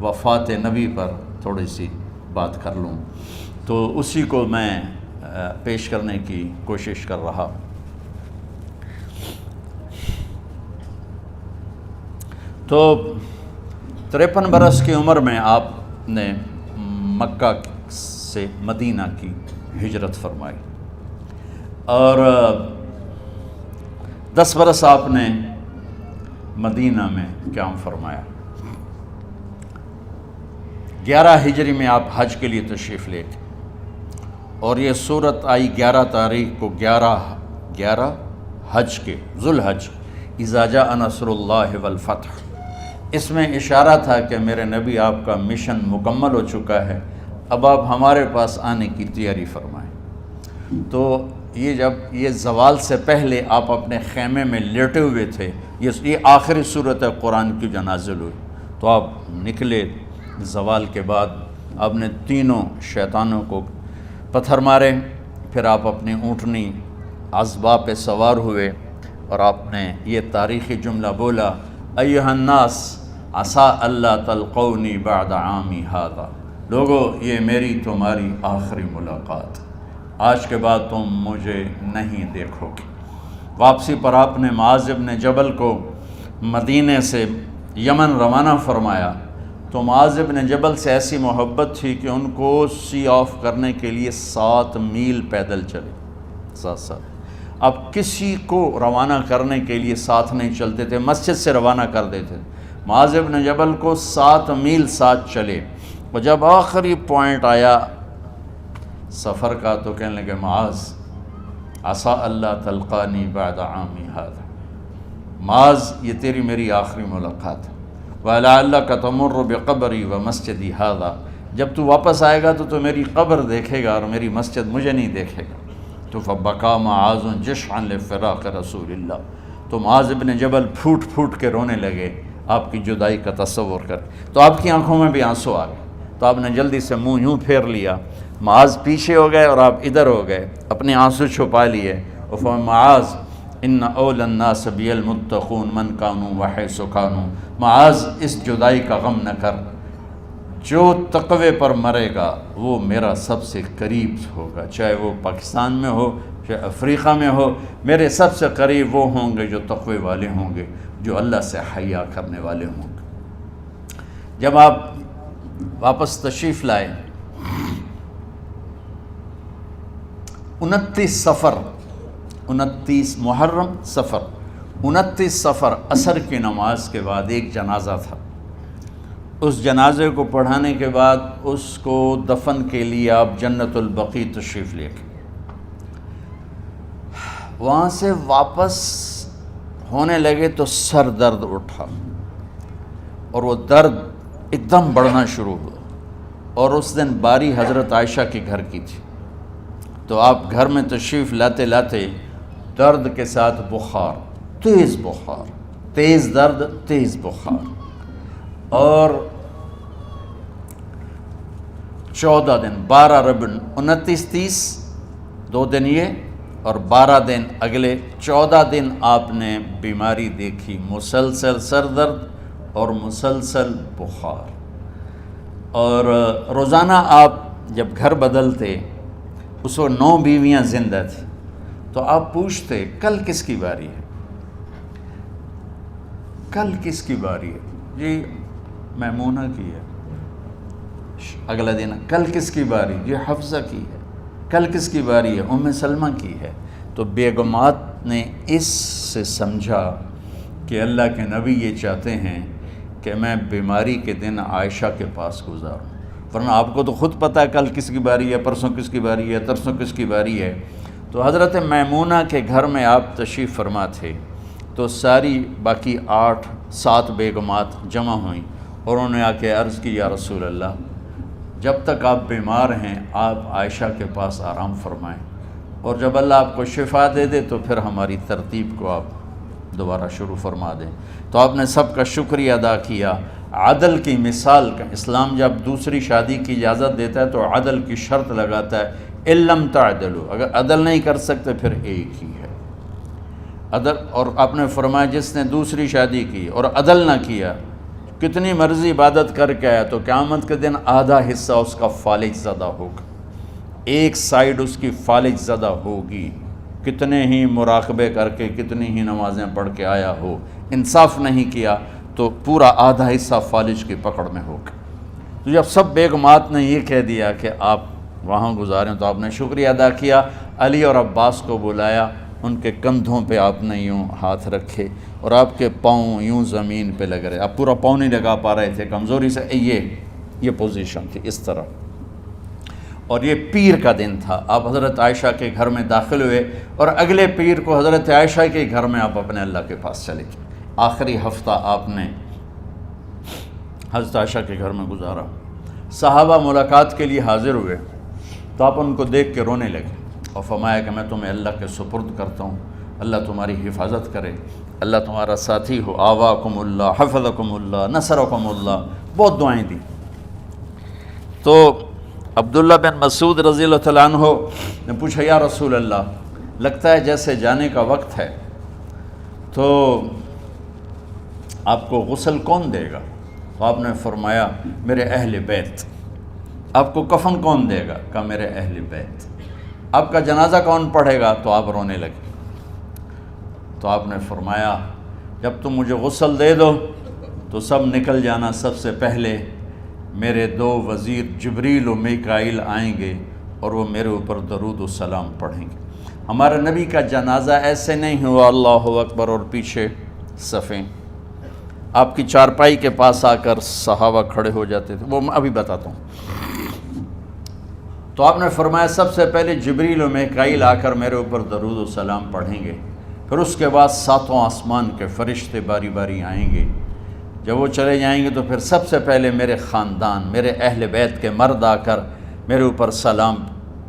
وفات نبی پر تھوڑی سی بات کر لوں، تو اسی کو میں پیش کرنے کی کوشش کر رہا۔ تو 53 برس کی عمر میں آپ نے مکہ سے مدینہ کی ہجرت فرمائی، اور 10 برس آپ نے مدینہ میں قیام فرمایا۔ 11 ہجری میں آپ حج کے لیے تشریف لے گئے، اور یہ صورت آئی 11 تاریخ کو، 11 حج کے، ذوالحج، اذا جاء نصر اللہ والفتح۔ اس میں اشارہ تھا کہ میرے نبی آپ کا مشن مکمل ہو چکا ہے، اب آپ ہمارے پاس آنے کی تیاری فرمائیں۔ تو یہ زوال سے پہلے آپ اپنے خیمے میں لیٹے ہوئے تھے، یہ آخری صورت قرآن کی جو نازل ہوئی، تو آپ نکلے زوال کے بعد، آپ نے تینوں شیطانوں کو پتھر مارے، پھر آپ اپنی اونٹنی عذبہ پہ سوار ہوئے، اور آپ نے یہ تاریخی جملہ بولا، ایھا الناس عسیٰ اللہ تلقونی بعد عامی ھذا، لوگو یہ میری تمہاری آخری ملاقات، آج کے بعد تم مجھے نہیں دیکھو گے۔ واپسی پر آپ نے معاذ بن جبل کو مدینے سے یمن روانہ فرمایا، تو معاذ بن جبل سے ایسی محبت تھی کہ ان کو سی آف کرنے کے لیے 7 میل پیدل چلے، ساتھ اب کسی کو روانہ کرنے کے لیے ساتھ نہیں چلتے تھے، مسجد سے روانہ کر دیتے تھے۔ معاذ بن جبل کو 7 میل ساتھ چلے، اور جب آخری پوائنٹ آیا سفر کا تو کہنے لگے، معاذ عسیٰ اللہ تلقانی بعد عامی ھذا، معاذ یہ تیری میری آخری ملاقات ہے، وَلَعَلَّكَ تَمُرُّ بِقَبْرِي وَمَسْجِدِي ھذا، جب تو واپس آئے گا تو میری قبر دیکھے گا اور میری مسجد مجھے نہیں دیکھے گا۔ تو فَبَكَىٰ مُعَاذٌ جِشْعًا لِفِرَاقِ رسول اللہ، تو معاذ بن جبل پھوٹ پھوٹ کے رونے لگے آپ کی جدائی کا تصور کر، تو آپ کی آنکھوں میں بھی آنسو آ گئے، تو آپ نے جلدی سے منہ یوں پھیر لیا، معاذ پیچھے ہو گئے اور آپ ادھر ہو گئے، اپنے آنسو چھپا لیے، اور فرمایا، معاذ ان اولی الناس بی المتقون من کانوا وحیث کانوا، معاذ اس جدائی کا غم نہ کر، جو تقوی پر مرے گا وہ میرا سب سے قریب ہوگا، چاہے وہ پاکستان میں ہو چاہے افریقہ میں ہو، میرے سب سے قریب وہ ہوں گے جو تقوی والے ہوں گے، جو اللہ سے حیا کرنے والے ہوں گے۔ جب آپ واپس تشریف لائے، 29 محرم صفر، 29 صفر عصر کی نماز کے بعد ایک جنازہ تھا، اس جنازے کو پڑھانے کے بعد اس کو دفن کے لیے آپ جنت البقیع تشریف لے گئے۔ وہاں سے واپس ہونے لگے تو سر درد اٹھا، اور وہ درد ایک دم بڑھنا شروع ہوا، اور اس دن باری حضرت عائشہ کے گھر کی تھی، تو آپ گھر میں تشریف لاتے لاتے درد کے ساتھ بخار، تیز درد، تیز بخار، اور 14 دن، 12 ربیع 29 30 2 دن یہ، اور 12 دن اگلے 14 دن آپ نے بیماری دیکھی، مسلسل سر درد اور مسلسل بخار، اور روزانہ آپ جب گھر بدلتے، اس وقت 9 بیویاں زندہ تھیں، تو آپ پوچھتے کل کس کی باری ہے، کل کس کی باری ہے، جی میمونہ کی ہے، اگلا دن کل کس کی باری، جی حفصہ کی ہے، کل کس کی باری ہے، ام سلمہ کی ہے۔ تو بیگمات نے اس سے سمجھا کہ اللہ کے نبی یہ چاہتے ہیں کہ میں بیماری کے دن عائشہ کے پاس گزاروں، ورنہ آپ کو تو خود پتہ ہے کل کس کی باری ہے، پرسوں کس کی باری ہے، ترسوں کس کی باری ہے۔ تو حضرت میمونہ کے گھر میں آپ تشریف فرما تھے، تو ساری باقی 7 بیگمات جمع ہوئیں، اور انہوں نے آ کے عرض کی، یا رسول اللہ، جب تک آپ بیمار ہیں آپ عائشہ کے پاس آرام فرمائیں، اور جب اللہ آپ کو شفا دے دے تو پھر ہماری ترتیب کو آپ دوبارہ شروع فرما دیں۔ تو آپ نے سب کا شکریہ ادا کیا، عدل کی مثال کا اسلام جب دوسری شادی کی اجازت دیتا ہے تو عدل کی شرط لگاتا ہے، ان لم تعدلوا، اگر عدل نہیں کر سکتے پھر ایک ہی ہے عدل، اور آپ نے فرمایا جس نے دوسری شادی کی اور عدل نہ کیا کتنی مرضی عبادت کر کے آیا تو قیامت کے دن آدھا حصہ اس کا فالج زدہ ہوگا، ایک سائیڈ اس کی فالج زدہ ہوگی، کتنے ہی مراقبے کر کے کتنی ہی نمازیں پڑھ کے آیا ہو، انصاف نہیں کیا تو پورا آدھا حصہ فالج کی پکڑ میں ہوگا۔ تو جب سب بیگمات نے یہ کہہ دیا کہ آپ وہاں گزاریں تو آپ نے شکریہ ادا کیا، علی اور عباس کو بلایا، ان کے کندھوں پہ آپ نے یوں ہاتھ رکھے اور آپ کے پاؤں یوں زمین پہ لگ رہے، آپ پورا پاؤں نہیں لگا پا رہے تھے کمزوری سے، یہ پوزیشن تھی اس طرح۔ اور یہ پیر کا دن تھا، آپ حضرت عائشہ کے گھر میں داخل ہوئے اور اگلے پیر کو حضرت عائشہ کے گھر میں آپ اپنے اللہ کے پاس چلے گئے۔ آخری ہفتہ آپ نے حضرت عائشہ کے گھر میں گزارا۔ صحابہ ملاقات کے لیے حاضر ہوئے تو آپ ان کو دیکھ کے رونے لگے اور فرمایا کہ میں تمہیں اللہ کے سپرد کرتا ہوں، اللہ تمہاری حفاظت کرے، اللہ تمہارا ساتھی ہو، آواکم اللہ، حفظکم اللہ، نصرکم اللہ، بہت دعائیں دی۔ تو عبداللہ بن مسعود رضی اللہ تعالیٰ عنہ نے پوچھا یا رسول اللہ، لگتا ہے جیسے جانے کا وقت ہے، تو آپ کو غسل کون دے گا؟ تو آپ نے فرمایا میرے اہل بیت۔ آپ کو کفن کون دے گا؟ کہا میرے اہل بیت۔ آپ کا جنازہ کون پڑھے گا؟ تو آپ رونے لگے۔ تو آپ نے فرمایا جب تم مجھے غسل دے دو تو سب نکل جانا، سب سے پہلے میرے دو وزیر جبریل و میکائیل آئیں گے اور وہ میرے اوپر درود و سلام پڑھیں گے۔ ہمارے نبی کا جنازہ ایسے نہیں ہوا اللہ اکبر اور پیچھے صفیں، آپ کی چارپائی کے پاس آ کر صحابہ کھڑے ہو جاتے تھے، وہ میں ابھی بتاتا ہوں۔ تو آپ نے فرمایا سب سے پہلے جبریل و میکائیل آ کر میرے اوپر درود و سلام پڑھیں گے، پھر اس کے بعد ساتوں آسمان کے فرشتے باری باری آئیں گے۔ جب وہ چلے جائیں گے تو پھر سب سے پہلے میرے خاندان، میرے اہل بیت کے مرد آ کر میرے اوپر سلام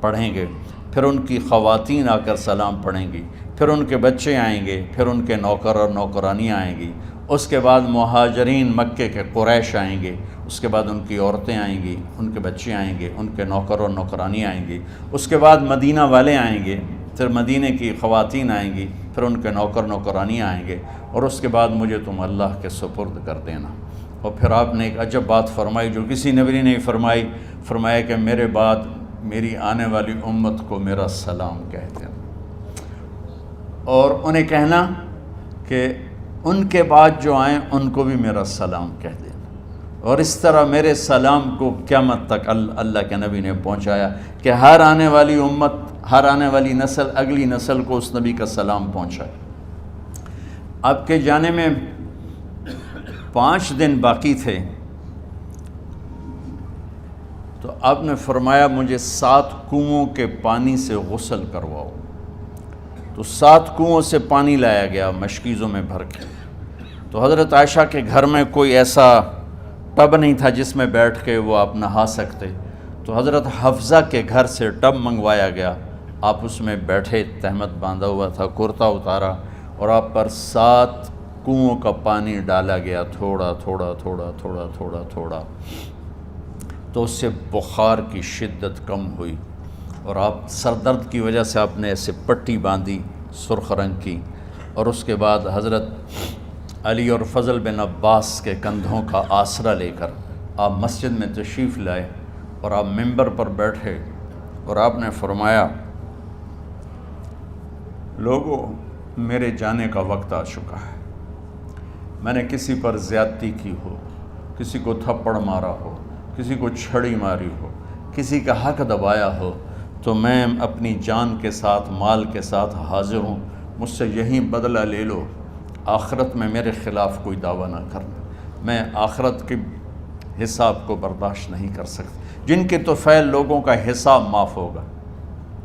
پڑھیں گے، پھر ان کی خواتین آ کر سلام پڑھیں گی، پھر ان کے بچے آئیں گے، پھر ان کے نوکر اور نوکرانی آئیں گی، اس کے بعد مہاجرین مکے کے قریش آئیں گے، اس کے بعد ان کی عورتیں آئیں گی، ان کے بچے آئیں گے، ان کے نوکر اور نوکرانی آئیں گی، اس کے بعد مدینہ والے آئیں گے، پھر مدینے کی خواتین آئیں گی، پھر ان کے نوکر نوکرانی آئیں گے، اور اس کے بعد مجھے تم اللہ کے سپرد کر دینا۔ اور پھر آپ نے ایک عجب بات فرمائی جو کسی نبی نے نہیں فرمائی، فرمایا کہ میرے بعد میری آنے والی امت کو میرا سلام کہہ دینا، اور انہیں کہنا کہ ان کے بعد جو آئیں ان کو بھی میرا سلام کہہ دینا۔ اور اس طرح میرے سلام کو قیامت تک اللہ کے نبی نے پہنچایا کہ ہر آنے والی امت، ہر آنے والی نسل، اگلی نسل کو اس نبی کا سلام پہنچائے۔ آپ کے جانے میں 5 دن باقی تھے تو آپ نے فرمایا مجھے 7 کنوؤں کے پانی سے غسل کرواؤ۔ تو 7 کنوؤں سے پانی لایا گیا مشکیزوں میں بھر کے۔ تو حضرت عائشہ کے گھر میں کوئی ایسا ٹب نہیں تھا جس میں بیٹھ کے وہ آپ نہا سکتے، تو حضرت حفصہ کے گھر سے ٹب منگوایا گیا، آپ اس میں بیٹھے، تہمت باندھا ہوا تھا، کرتا اتارا، اور آپ پر 7 کنوؤں کا پانی ڈالا گیا، تھوڑا تھوڑا تھوڑا تھوڑا تھوڑا تھوڑا، تو اس سے بخار کی شدت کم ہوئی، اور آپ سر درد کی وجہ سے آپ نے ایسے پٹی باندھی سرخ رنگ کی، اور اس کے بعد حضرت علی اور فضل بن عباس کے کندھوں کا آسرا لے کر آپ مسجد میں تشریف لائے، اور آپ ممبر پر بیٹھے اور آپ نے فرمایا لوگو میرے جانے کا وقت آ چکا ہے، میں نے کسی پر زیادتی کی ہو، کسی کو تھپڑ مارا ہو، کسی کو چھڑی ماری ہو، کسی کا حق دبایا ہو، تو میں اپنی جان کے ساتھ، مال کے ساتھ حاضر ہوں، مجھ سے یہیں بدلہ لے لو، آخرت میں میرے خلاف کوئی دعویٰ نہ کرنا، میں آخرت کے حساب کو برداشت نہیں کر سکتا۔ جن کے طفیل لوگوں کا حساب معاف ہوگا،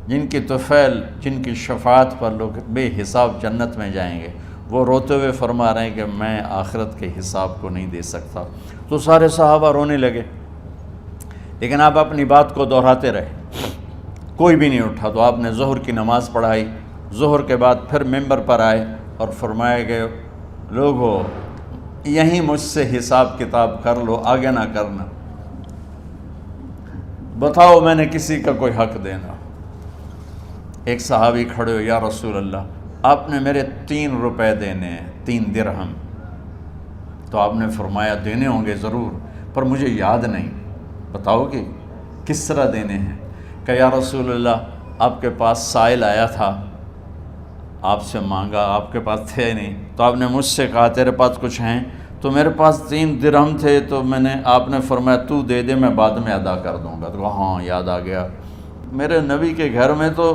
جن کی طفیل، جن کی شفاعت پر لوگ بے حساب جنت میں جائیں گے، وہ روتے ہوئے فرما رہے ہیں کہ میں آخرت کے حساب کو نہیں دے سکتا۔ تو سارے صحابہ رونے لگے، لیکن آپ اپنی بات کو دہراتے رہے، کوئی بھی نہیں اٹھا۔ تو آپ نے ظہر کی نماز پڑھائی، ظہر کے بعد پھر ممبر پر آئے اور فرمایا کہ لوگو یہیں مجھ سے حساب کتاب کر لو، آگے نہ کرنا، بتاؤ میں نے کسی کا کوئی حق دینا۔ ایک صحابی کھڑے ہو، یا رسول اللہ آپ نے میرے 3 روپے دینے ہیں، 3 درہم۔ تو آپ نے فرمایا دینے ہوں گے ضرور، پر مجھے یاد نہیں، بتاؤ گے کس طرح دینے ہیں؟ کہ یا رسول اللہ آپ کے پاس سائل آیا تھا، آپ سے مانگا، آپ کے پاس تھے نہیں، تو آپ نے مجھ سے کہا تیرے پاس کچھ ہیں؟ تو میرے پاس 3 درہم تھے، تو آپ نے فرمایا تو دے دے، میں بعد میں ادا کر دوں گا۔ تو کہا ہاں یاد آ گیا، میرے نبی کے گھر میں تو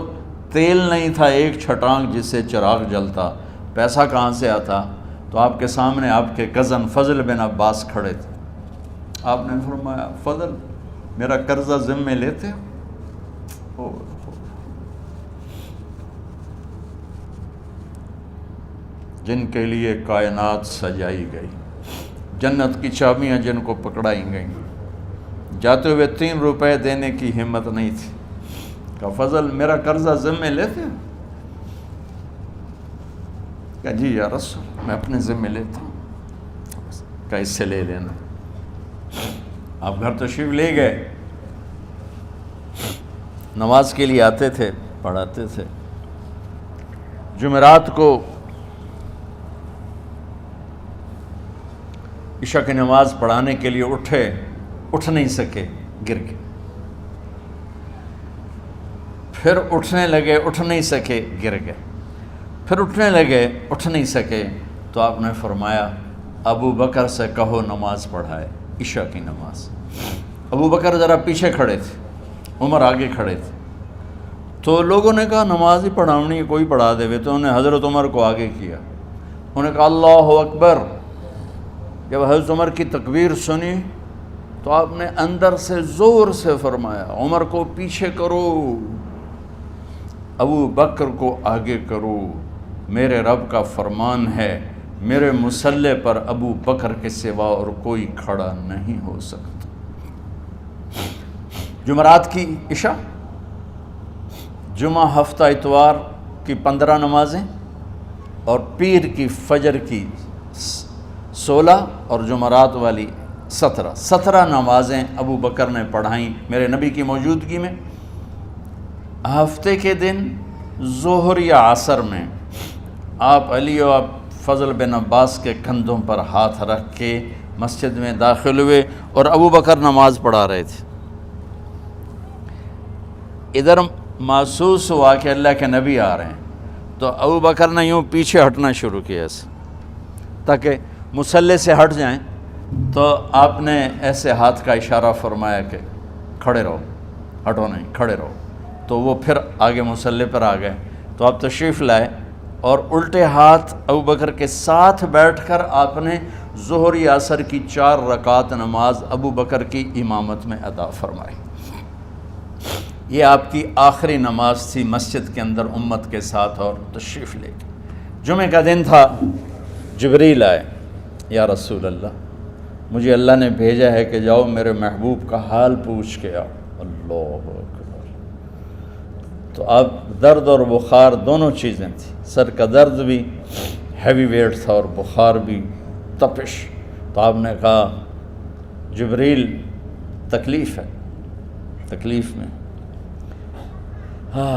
تیل نہیں تھا، ایک چھٹانگ جس سے چراغ جلتا، پیسہ کہاں سے آتا؟ تو آپ کے سامنے آپ کے کزن فضل بن عباس کھڑے تھے، آپ نے فرمایا فضل میرا قرضہ ذمے لیتے ہو؟ جن کے لیے کائنات سجائی گئی، جنت کی چابیاں جن کو پکڑائی گئیں، جاتے ہوئے 3 روپے دینے کی ہمت نہیں تھی، کہا فضل میرا قرضہ ذمے لیتے ہو؟ کہا جی یا رسول میں اپنے ذمے لیتا ہوں۔ کہا اس سے لے لینا۔ آپ گھر تشریف لے گئے، نماز کے لیے آتے تھے، پڑھاتے تھے۔ جمعرات کو عشاء کی نماز پڑھانے کے لیے اٹھ نہیں سکے، گر گئے، پھر اٹھنے لگے، اٹھ نہیں سکے، گر گئے، پھر اٹھنے لگے، اٹھ نہیں سکے، تو آپ نے فرمایا ابو بکر سے کہو نماز پڑھائے، عشاء کی نماز۔ ابو بکر ذرا پیچھے کھڑے تھے، عمر آگے کھڑے تھے، تو لوگوں نے کہا نماز ہی پڑھاونی، کوئی پڑھا دے، تو انہوں نے حضرت عمر کو آگے کیا، انہوں نے کہا اللہ اکبر۔ جب حضرت عمر کی تکبیر سنی تو آپ نے اندر سے زور سے فرمایا عمر کو پیچھے کرو، ابو بکر کو آگے کرو، میرے رب کا فرمان ہے میرے مصلی پر ابو بکر کے سوا اور کوئی کھڑا نہیں ہو سکتا۔ جمعرات کی عشاء، جمعہ ہفتہ اتوار کی 15 نمازیں، اور پیر کی فجر کی 16 اور جمعرات والی 17 نمازیں ابو بکر نے پڑھائیں میرے نبی کی موجودگی میں۔ ہفتے کے دن ظہر یا عصر میں آپ علی و فضل بن عباس کے کندھوں پر ہاتھ رکھ کے مسجد میں داخل ہوئے اور ابو بکر نماز پڑھا رہے تھے۔ ادھر محسوس ہوا کہ اللہ کے نبی آ رہے ہیں، تو ابو بکر نے یوں پیچھے ہٹنا شروع کیا ایسے تاکہ مصلی سے ہٹ جائیں، تو آپ نے ایسے ہاتھ کا اشارہ فرمایا کہ کھڑے رہو، ہٹو نہیں، کھڑے رہو، تو وہ پھر آگے مصلی پر آ گئے۔ تو آپ تشریف لائے اور الٹے ہاتھ ابو بکر کے ساتھ بیٹھ کر آپ نے ظہر یا عصر کی 4 رکعت نماز ابو بکر کی امامت میں ادا فرمائی۔ یہ آپ کی آخری نماز تھی مسجد کے اندر امت کے ساتھ اور تشریف لے کے۔ جمعہ کا دن تھا، جبریل آئے، یا رسول اللہ مجھے اللہ نے بھیجا ہے کہ جاؤ میرے محبوب کا حال پوچھ کے آؤ۔ اللہ اکبر۔ تو اب درد اور بخار دونوں چیزیں تھیں، سر کا درد بھی ہیوی ویٹ تھا اور بخار بھی، تپش۔ تو آپ نے کہا جبریل تکلیف ہے، تکلیف میں۔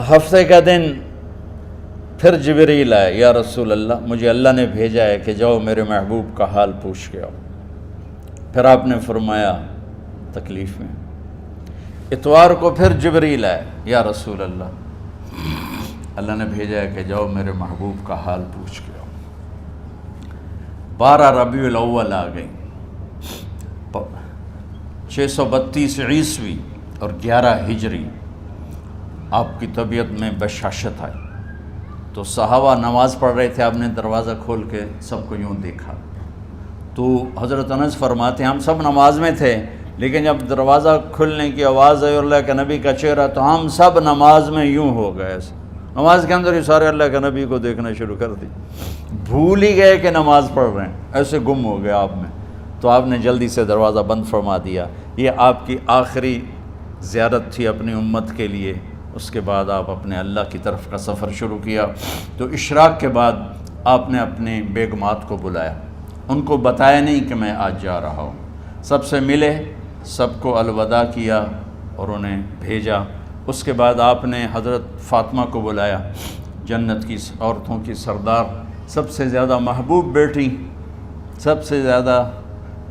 ہفتے کا دن پھر جبریل آئے، یا رسول اللہ مجھے اللہ نے بھیجا ہے کہ جاؤ میرے محبوب کا حال پوچھ کے آؤ۔ پھر آپ نے فرمایا تکلیف میں۔ اتوار کو پھر جبریل آئے، یا رسول اللہ نے بھیجا ہے کہ جاؤ میرے محبوب کا حال پوچھ کے آؤ۔ 12 ربیع الاول آ گئی، 632 عیسوی اور 11 ہجری، آپ کی طبیعت میں بشاشت آئی۔ تو صحابہ نماز پڑھ رہے تھے، آپ نے دروازہ کھول کے سب کو یوں دیکھا، تو حضرت انس فرماتے ہیں ہم سب نماز میں تھے، لیکن جب دروازہ کھلنے کی آواز آئی اور اللہ کے نبی کا چہرہ، تو ہم سب نماز میں یوں ہو گئے، نماز کے اندر ہی سارے اللہ کے نبی کو دیکھنا شروع کر دی، بھول ہی گئے کہ نماز پڑھ رہے ہیں، ایسے گم ہو گئے آپ میں۔ تو آپ نے جلدی سے دروازہ بند فرما دیا۔ یہ آپ کی آخری زیارت تھی اپنی امت کے لیے۔ اس کے بعد آپ اپنے اللہ کی طرف کا سفر شروع کیا۔ تو اشراق کے بعد آپ نے اپنے بیگمات کو بلایا، ان کو بتایا نہیں کہ میں آج جا رہا ہوں، سب سے ملے، سب کو الوداع کیا اور انہیں بھیجا۔ اس کے بعد آپ نے حضرت فاطمہ کو بلایا، جنت کی عورتوں کی سردار، سب سے زیادہ محبوب بیٹی، سب سے زیادہ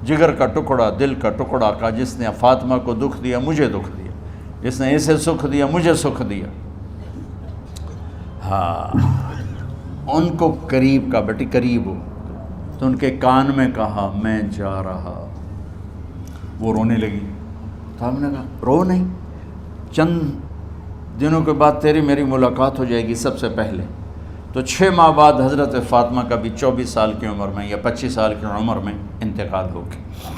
جگر کا ٹکڑا، دل کا ٹکڑا کا، جس نے فاطمہ کو دکھ دیا مجھے دکھ دیا، جس نے اسے سکھ دیا مجھے سکھ دیا۔ ہاں، ان کو قریب کا، بیٹی قریب ہو، تو ان کے کان میں کہا میں جا رہا۔ وہ رونے لگی، تو ہم نے کہا رو نہیں، چند دنوں کے بعد تیری میری ملاقات ہو جائے گی سب سے پہلے۔ تو 6 ماہ بعد حضرت فاطمہ کا بھی 24 سال کی عمر میں یا 25 سال کی عمر میں انتقال ہو گیا۔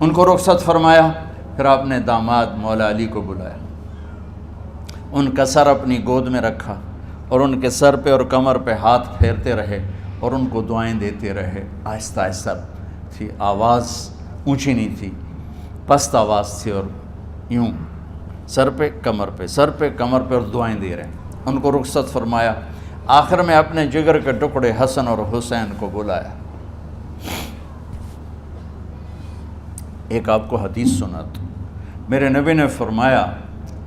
ان کو رخصت فرمایا، پھر آپ نے داماد مولا علی کو بلایا، ان کا سر اپنی گود میں رکھا اور ان کے سر پہ اور کمر پہ ہاتھ پھیرتے رہے اور ان کو دعائیں دیتے رہے۔ آہستہ آہستہ تھی، آواز اونچی نہیں تھی، پست آواز تھی، اور یوں سر پہ کمر پہ، سر پہ کمر پہ، اور دعائیں دے رہے ہیں۔ ان کو رخصت فرمایا، آخر میں اپنے جگر کے ٹکڑے حسن اور حسین کو بلایا۔ ایک آپ کو حدیث سناتا ہوں، میرے نبی نے فرمایا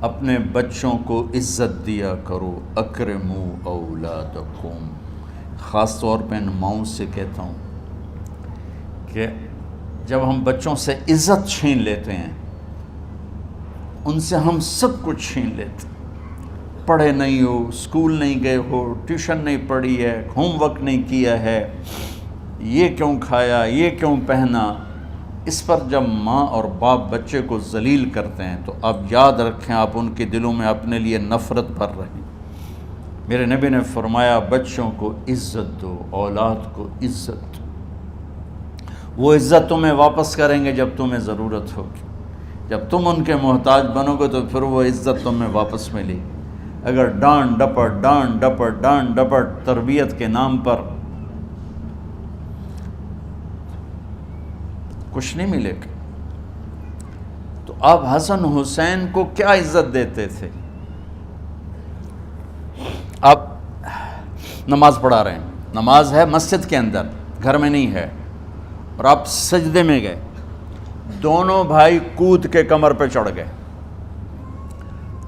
اپنے بچوں کو عزت دیا کرو، اکرموا اولادکم۔ خاص طور پہ ان ماؤں سے کہتا ہوں کہ جب ہم بچوں سے عزت چھین لیتے ہیں، ان سے ہم سب کچھ چھین لیتے ہیں۔ پڑھے نہیں ہو، اسکول نہیں گئے ہو، ٹیوشن نہیں پڑھی ہے، ہوم ورک نہیں کیا ہے، یہ کیوں کھایا، یہ کیوں پہنا، اس پر جب ماں اور باپ بچے کو ذلیل کرتے ہیں تو آپ یاد رکھیں آپ ان کے دلوں میں اپنے لیے نفرت بھر رہے ہیں۔ میرے نبی نے فرمایا بچوں کو عزت دو، اولاد کو عزت دو، وہ عزت تمہیں واپس کریں گے جب تمہیں ضرورت ہوگی۔ جب تم ان کے محتاج بنو گے تو پھر وہ عزت تمہیں واپس ملے گی۔ اگر ڈانٹ ڈپٹ تربیت کے نام پر کچھ نہیں ملے گا۔ تو آپ حسن حسین کو کیا عزت دیتے تھے؟ آپ نماز پڑھا رہے ہیں، نماز ہے مسجد کے اندر، گھر میں نہیں ہے، اور آپ سجدے میں گئے، دونوں بھائی کود کے کمر پہ چڑھ گئے۔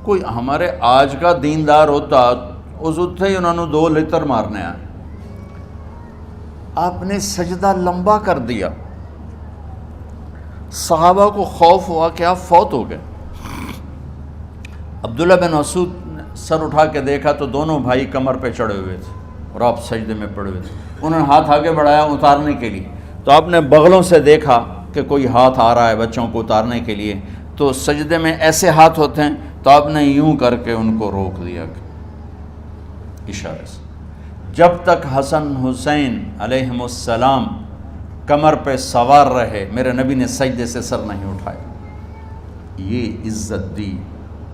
کوئی ہمارے آج کا دیندار ہوتا اس اٹھتے ہی انہوں نے 2 لتر مارنے آئے، آپ نے سجدہ لمبا کر دیا، صحابہ کو خوف ہوا کہ آپ فوت ہو گئے۔ عبداللہ بن مسعود نے سر اٹھا کے دیکھا تو دونوں بھائی کمر پہ چڑھے ہوئے تھے اور آپ سجدے میں پڑے ہوئے تھے۔ انہوں نے ہاتھ آگے بڑھایا اتارنے کے لیے، تو آپ نے بغلوں سے دیکھا کہ کوئی ہاتھ آ رہا ہے بچوں کو اتارنے کے لیے، تو سجدے میں ایسے ہاتھ ہوتے ہیں، تو آپ نے یوں کر کے ان کو روک دیا اشارے سے۔ جب تک حسن حسین علیہم السلام کمر پہ سوار رہے میرے نبی نے سجدے سے سر نہیں اٹھایا، یہ عزت دی۔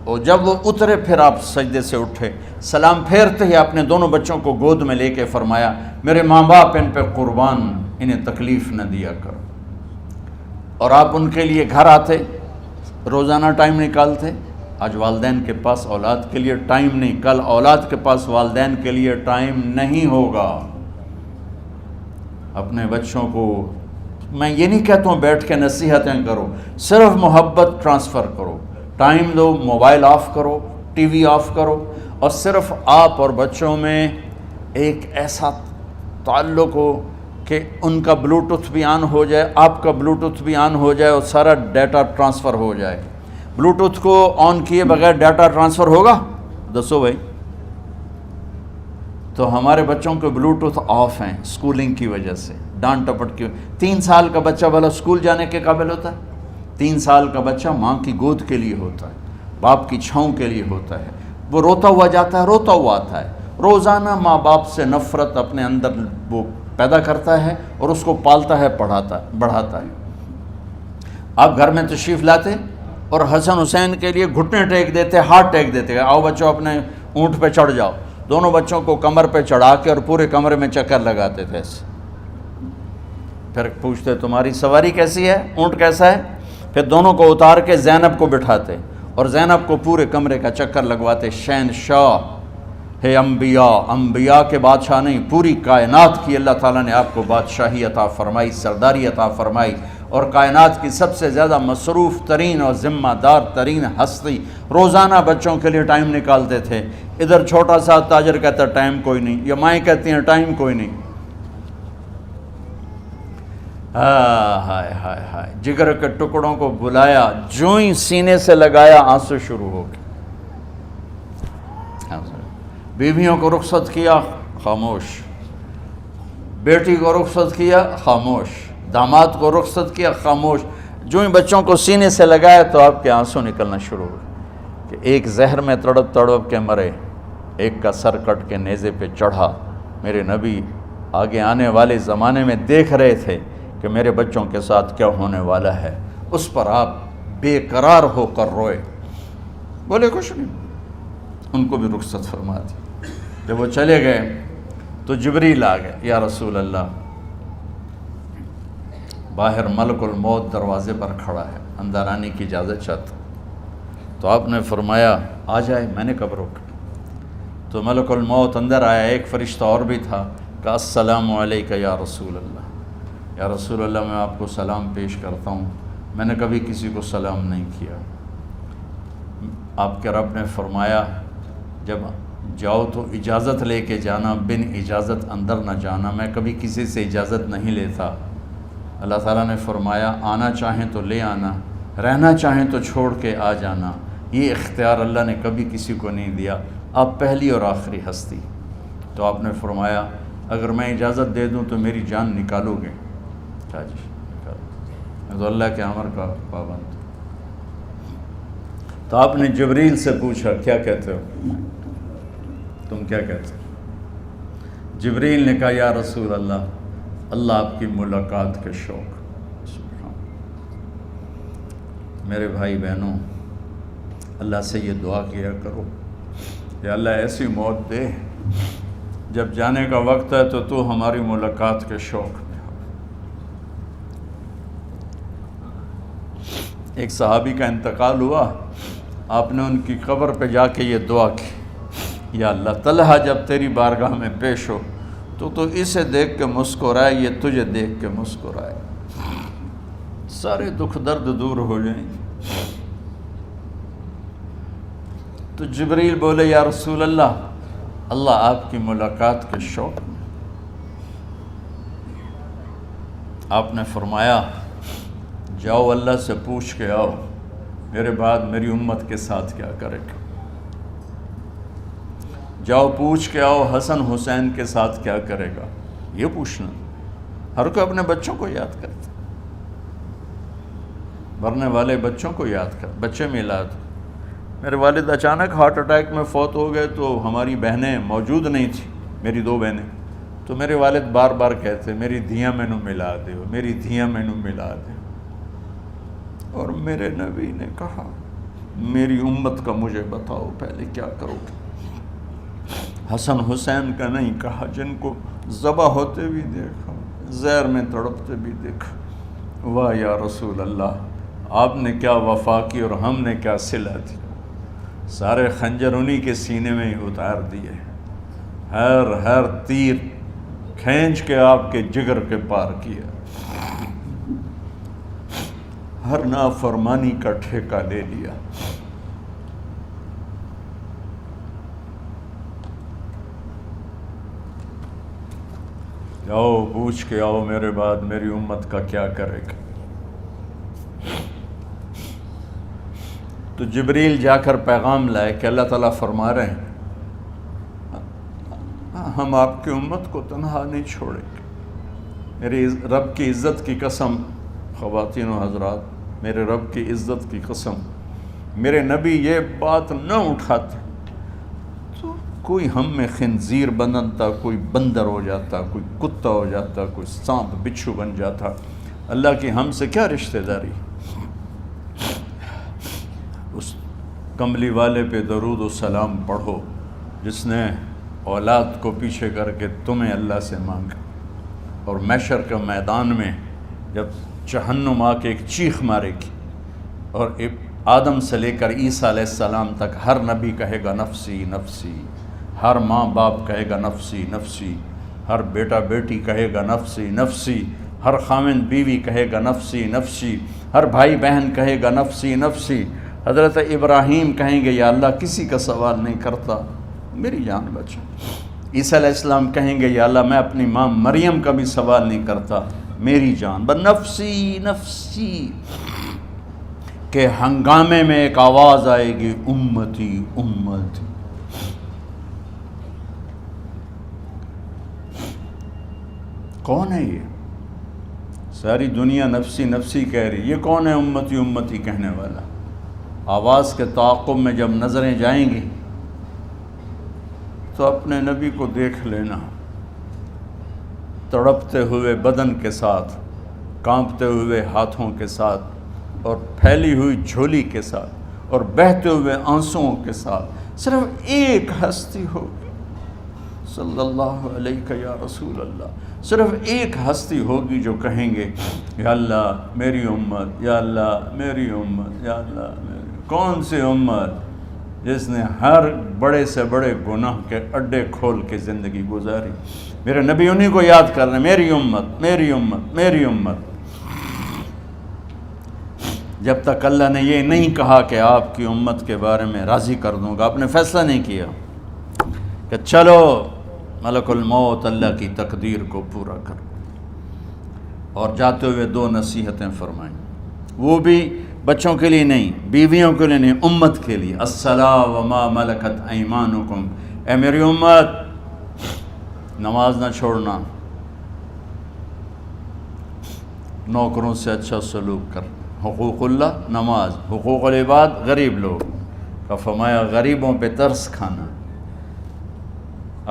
اور جب وہ اترے پھر آپ سجدے سے اٹھے، سلام پھیرتے ہی آپ نے دونوں بچوں کو گود میں لے کے فرمایا میرے ماں باپ ان پہ قربان، انہیں تکلیف نہ دیا کرو۔ اور آپ ان کے لیے گھر آتے، روزانہ ٹائم نکالتے۔ آج والدین کے پاس اولاد کے لیے ٹائم نہیں، کل اولاد کے پاس والدین کے لیے ٹائم نہیں ہوگا۔ اپنے بچوں کو میں یہ نہیں کہتا ہوں بیٹھ کے نصیحتیں کرو، صرف محبت ٹرانسفر کرو، ٹائم دو، موبائل آف کرو، ٹی وی آف کرو، اور صرف آپ اور بچوں میں ایک ایسا تعلق ہو کہ ان کا بلوٹوتھ بھی آن ہو جائے، آپ کا بلوٹوتھ بھی آن ہو جائے، اور سارا ڈیٹا ٹرانسفر ہو جائے۔ بلوٹوتھ کو آن کیے بغیر ڈیٹا ٹرانسفر ہوگا؟ دسو بھائی۔ تو ہمارے بچوں کے بلوٹوتھ آف ہیں اسکولنگ کی وجہ سے، ڈانٹ ٹپٹ کی۔ 3 سال کا بچہ بھلا اسکول جانے کے قابل ہوتا ہے؟ 3 سال کا بچہ ماں کی گود کے لیے ہوتا ہے، باپ کی چھاؤں کے لیے ہوتا ہے، وہ روتا ہوا جاتا ہے، روتا ہوا آتا ہے۔ روزانہ ماں باپ سے نفرت اپنے اندر وہ پیدا کرتا ہے اور اس کو پالتا ہے، بڑھاتا ہے۔ آپ گھر میں تشریف لاتے اور حسن حسین کے لیے گھٹنے ٹیک دیتے، ہاتھ ٹیک دیتے، آؤ بچوں اپنے اونٹ پہ چڑھ جاؤ۔ دونوں بچوں کو کمر پہ چڑھا کے اور پورے کمرے میں چکر لگاتے تھے ایسے۔ پھر پوچھتے تمہاری سواری کیسی ہے، اونٹ کیسا ہے؟ پھر دونوں کو اتار کے زینب کو بٹھاتے اور زینب کو پورے کمرے کا چکر لگواتے۔ شہنشاہ ہے انبیاء، انبیاء کے بادشاہ نہیں، پوری کائنات کی اللہ تعالیٰ نے آپ کو بادشاہی عطا فرمائی، سرداری عطا فرمائی، اور کائنات کی سب سے زیادہ مصروف ترین اور ذمہ دار ترین ہستی روزانہ بچوں کے لیے ٹائم نکالتے تھے۔ ادھر چھوٹا سا تاجر کہتا ہے ٹائم کوئی نہیں، یا مائیں کہتی ہیں ٹائم کوئی نہیں۔ ہائے ہائے ہائے، جگر کے ٹکڑوں کو بلایا، جو ہی سینے سے لگایا آنسو شروع ہو گئے۔ بیویوں کو رخصت کیا، خاموش، بیٹی کو رخصت کیا، خاموش، داماد کو رخصت کیا، خاموش، جو ہی بچوں کو سینے سے لگایا تو آپ کے آنسو نکلنا شروع ہوئے کہ ایک زہر میں تڑپ تڑپ کے مرے، ایک کا سر کٹ کے نیزے پہ چڑھا۔ میرے نبی آگے آنے والے زمانے میں دیکھ رہے تھے کہ میرے بچوں کے ساتھ کیا ہونے والا ہے، اس پر آپ بے قرار ہو کر روئے، بولے کچھ نہیں، ان کو بھی رخصت فرما دی۔ جب وہ چلے گئے تو جبریل آ گئے، یا رسول اللہ، باہر ملک الموت دروازے پر کھڑا ہے، اندر آنے کی اجازت چاہتا۔ تو آپ نے فرمایا آ جائے، میں نے کب روکا؟ تو ملک الموت اندر آیا، ایک فرشتہ اور بھی تھا، کہا السلام علیکہ یا رسول اللہ، یا رسول اللہ میں آپ کو سلام پیش کرتا ہوں، میں نے کبھی کسی کو سلام نہیں کیا۔ آپ کے رب نے فرمایا جب جاؤ تو اجازت لے کے جانا، بن اجازت اندر نہ جانا، میں کبھی کسی سے اجازت نہیں لیتا۔ اللہ تعالیٰ نے فرمایا آنا چاہیں تو لے آنا، رہنا چاہیں تو چھوڑ کے آ جانا، یہ اختیار اللہ نے کبھی کسی کو نہیں دیا، آپ پہلی اور آخری ہستی۔ تو آپ نے فرمایا اگر میں اجازت دے دوں تو میری جان نکالو گے؟ کیا جی نکالو، میں تو اللہ کے امر کا پابند۔ تو آپ نے جبریل سے پوچھا کیا کہتے ہو، تم کیا کہتے ہو؟ جبریل نے کہا یا رسول اللہ، اللہ آپ کی ملاقات کے شوق۔ میرے بھائی بہنوں، اللہ سے یہ دعا کیا کرو کہ اللہ ایسی موت دے جب جانے کا وقت ہے تو ہماری ملاقات کے شوق میں ہو۔ ایک صحابی کا انتقال ہوا، آپ نے ان کی قبر پہ جا کے یہ دعا کی، یا اللہ طلحہ جب تیری بارگاہ میں پیش ہو تو اسے دیکھ کے مسکرائے، یہ تجھے دیکھ کے مسکرائے، سارے دکھ درد دور ہو جائیں۔ تو جبریل بولے یا رسول اللہ، اللہ آپ کی ملاقات کے شوق میں۔ آپ نے فرمایا جاؤ اللہ سے پوچھ کے آؤ میرے بعد میری امت کے ساتھ کیا کرے گا، جاؤ پوچھ کے آؤ حسن حسین کے ساتھ کیا کرے گا۔ یہ پوچھنا، ہر کوئی اپنے بچوں کو یاد کرتا، مرنے والے بچوں کو یاد کر، بچے میلاد۔ میرے والد اچانک ہارٹ اٹیک میں فوت ہو گئے تو ہماری بہنیں موجود نہیں تھیں، میری دو بہنیں، تو میرے والد بار بار کہتے میری دھیاں مینوں ملا دیو، میری دھیاں مینوں ملا دیو۔ اور میرے نبی نے کہا میری امت کا مجھے بتاؤ پہلے کیا کرو گے۔ حسن حسین کا نہیں کہا، جن کو ذبح ہوتے بھی دیکھا، زہر میں تڑپتے بھی دیکھا۔ واہ یا رسول اللہ، آپ نے کیا وفا کی اور ہم نے کیا صلہ دی، سارے خنجر انہی کے سینے میں ہی اتار دیے، ہر تیر کھینچ کے آپ کے جگر کے پار کیا، ہر نافرمانی کا ٹھیکہ لے لیا۔ جاؤ پوچھ کے آؤ میرے بعد میری امت کا کیا کرے گا۔ تو جبریل جا کر پیغام لائے کہ اللہ تعالیٰ فرما رہے ہیں ہم آپ کی امت کو تنہا نہیں چھوڑیں گے۔ میرے رب کی عزت کی قسم، خواتین و حضرات، میرے رب کی عزت کی قسم، میرے نبی یہ بات نہ اٹھاتے تو کوئی ہم میں خنزیر بنتا، کوئی بندر ہو جاتا، کوئی کتا ہو جاتا، کوئی سانپ بچھو بن جاتا۔ اللہ کی ہم سے کیا رشتہ داری؟ اس کملی والے پہ درود و سلام پڑھو جس نے اولاد کو پیچھے کر کے تمہیں اللہ سے مانگا، اور محشر کے میدان میں جب جہنم آ کے ایک چیخ مارے گی اور آدم سے لے کر عیسیٰ علیہ السلام تک ہر نبی کہے گا نفسی نفسی، ہر ماں باپ کہے گا نفسی نفسی، ہر بیٹا بیٹی کہے گا نفسی نفسی، ہر خاوند بیوی کہے گا نفسی نفسی، ہر بھائی بہن کہے گا نفسی نفسی۔ حضرت ابراہیم کہیں گے یا اللہ کسی کا سوال نہیں کرتا، میری جان بچا۔ عیسیٰ علیہ السلام کہیں گے یا اللہ میں اپنی ماں مریم کا بھی سوال نہیں کرتا، میری جان، نفسی نفسی، کہ ہنگامے میں ایک آواز آئے گی امتی امتی۔ کون ہے یہ؟ ساری دنیا نفسی نفسی کہہ رہی، یہ کون ہے امتی امتی کہنے والا؟ آواز کے تعاقب میں جب نظریں جائیں گی تو اپنے نبی کو دیکھ لینا، تڑپتے ہوئے بدن کے ساتھ، کانپتے ہوئے ہاتھوں کے ساتھ، اور پھیلی ہوئی جھولی کے ساتھ، اور بہتے ہوئے آنسوؤں کے ساتھ صرف ایک ہستی ہوگی، صلی اللہ علیہ یا رسول اللہ، صرف ایک ہستی ہوگی جو کہیں گے یا اللہ میری امت، یا اللہ میری امت، یا اللہ میری۔ کون سی امت؟ جس نے ہر بڑے سے بڑے گناہ کے اڈے کھول کے زندگی گزاری۔ میرے نبی انہی کو یاد کر رہے ہیں، میری امت میری امت میری امت۔ جب تک اللہ نے یہ نہیں کہا کہ آپ کی امت کے بارے میں راضی کر دوں گا، آپ نے فیصلہ نہیں کیا کہ چلو ملک الموت اللہ کی تقدیر کو پورا کر، اور جاتے ہوئے دو نصیحتیں فرمائیں، وہ بھی بچوں کے لیے نہیں، بیویوں کے لیے نہیں، امت کے لیے۔ الصلاۃ وما ملکت ایمانکم، اے میری امت نماز نہ چھوڑنا، نوکروں سے اچھا سلوک کر، حقوق اللہ نماز، حقوق العباد غریب لوگ کا فرمایا غریبوں پہ ترس کھانا،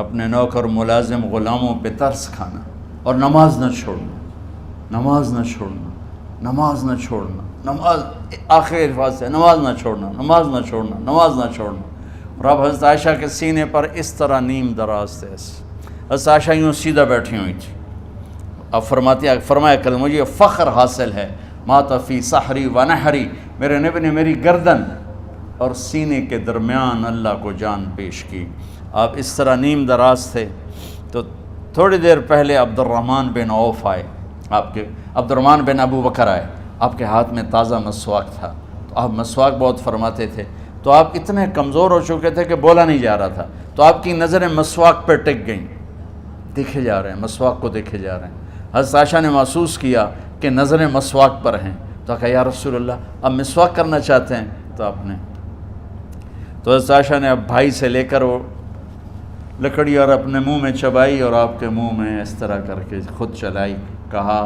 اپنے نوکر ملازم غلاموں پہ ترس کھانا، اور نماز نہ چھوڑنا، نماز نہ چھوڑنا، نماز نہ چھوڑنا، نماز آخر الفاظ سے، نماز نہ چھوڑنا، نماز نہ چھوڑنا، نماز نہ چھوڑنا۔ اور اب حضرت عائشہ کے سینے پر اس طرح نیم دراز تھے، حضرت عائشہ یوں سیدھا بیٹھی ہوئی تھی۔ اب فرمایا کل مجھے فخر حاصل ہے، مات فی سحری و نحری، میرے نبی نے میری گردن اور سینے کے درمیان اللہ کو جان پیش کی۔ آپ اس طرح نیم دراز تھے تو تھوڑی دیر پہلے عبد الرحمن بن عوف آئے، آپ کے عبد الرحمن بن ابو بکر آئے، آپ کے ہاتھ میں تازہ مسواک تھا، تو آپ مسواک بہت فرماتے تھے، تو آپ اتنے کمزور ہو چکے تھے کہ بولا نہیں جا رہا تھا، تو آپ کی نظریں مسواک پہ ٹک گئیں، دیکھے جا رہے ہیں، مسواک کو دیکھے جا رہے ہیں۔ حضرت عائشہ نے محسوس کیا کہ نظریں مسواک پر ہیں، تو کہا یا رسول اللہ اب مسواک کرنا چاہتے ہیں، تو آپ نے تو حضرت عائشہ نے اب بھائی سے لے کر وہ لکڑی اور اپنے منہ میں چبائی، اور آپ کے منہ میں اس طرح کر کے خود چلائی، کہا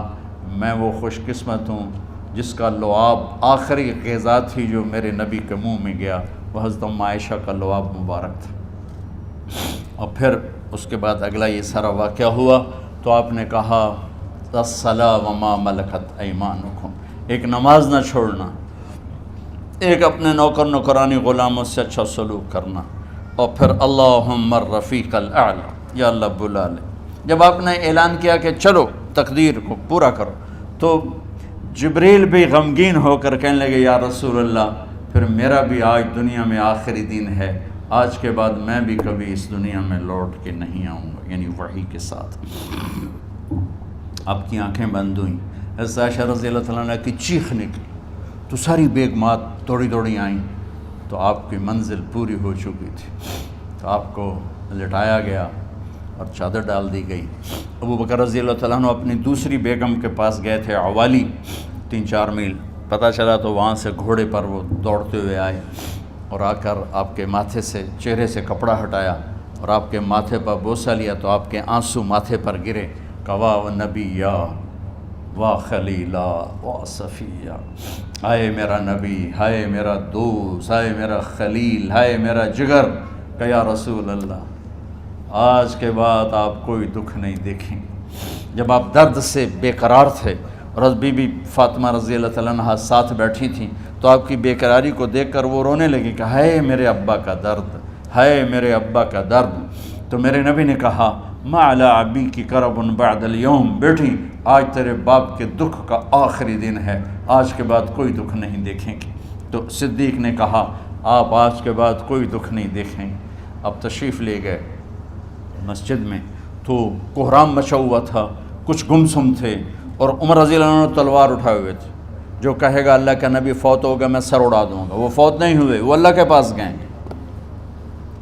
میں وہ خوش قسمت ہوں جس کا لعاب آخری غذا تھی جو میرے نبی کے منہ میں گیا، وہ حضرت ام عائشہ کا لعاب مبارک تھا۔ اور پھر اس کے بعد اگلا یہ سارا واقعہ ہوا، تو آپ نے کہا الصلاۃ وما ملکت ایمانکم، ایک نماز نہ چھوڑنا، ایک اپنے نوکر نوکرانی غلاموں سے اچھا سلوک کرنا، اور پھر اللہم الرفیق الاعلی، یا اللہ بلا لے۔ جب آپ نے اعلان کیا کہ چلو تقدیر کو پورا کرو، تو جبریل بھی غمگین ہو کر کہنے لگے یا رسول اللہ پھر میرا بھی آج دنیا میں آخری دن ہے، آج کے بعد میں بھی کبھی اس دنیا میں لوٹ کے نہیں آؤں گا، یعنی وحی کے ساتھ۔ آپ کی آنکھیں بند ہوئیں، حضرت عائشہ رضی اللہ تعالیٰ عنہ کی چیخ نکلی، تو ساری بیگمات دوڑی دوڑی آئیں، تو آپ کی منزل پوری ہو چکی تھی، تو آپ کو لٹایا گیا اور چادر ڈال دی گئی۔ ابو بکر رضی اللہ تعالیٰ عنہ اپنی دوسری بیگم کے پاس گئے تھے، عوالی، 3-4 میل، پتہ چلا تو وہاں سے گھوڑے پر وہ دوڑتے ہوئے آئے، اور آ کر آپ کے ماتھے سے، چہرے سے کپڑا ہٹایا اور آپ کے ماتھے پر بوسہ لیا، تو آپ کے آنسو ماتھے پر گرے، کہ واہ نبیّا واہ خلیلا واہ صفیہ، ہائے میرا نبی، ہائے میرا دوست، ہائے میرا خلیل، ہائے میرا جگر، کہ یا رسول اللہ آج کے بعد آپ کوئی دکھ نہیں دیکھیں۔ جب آپ درد سے بے قرار تھے، اور بی بی فاطمہ رضی اللہ تعالیٰ عنہ ساتھ بیٹھی تھیں، تو آپ کی بے قراری کو دیکھ کر وہ رونے لگی کہ ہائے میرے ابا کا درد، ہائے میرے ابا کا درد۔ تو میرے نبی نے کہا ما علی ابی کی کرب بعد اليوم، بیٹھی آج تیرے باپ کے دکھ کا آخری دن ہے، آج کے بعد کوئی دکھ نہیں دیکھیں گے۔ تو صدیق نے کہا آپ آج کے بعد کوئی دکھ نہیں دیکھیں گے۔ اب تشریف لے گئے مسجد میں، تو کوہرام مچا ہوا تھا، کچھ گمسم تھے، اور عمر رضی اللہ عنہ تلوار اٹھائے ہوئے تھے، جو کہے گا اللہ کا نبی فوت ہوگا میں سر اڑا دوں گا، وہ فوت نہیں ہوئے، وہ اللہ کے پاس گئے،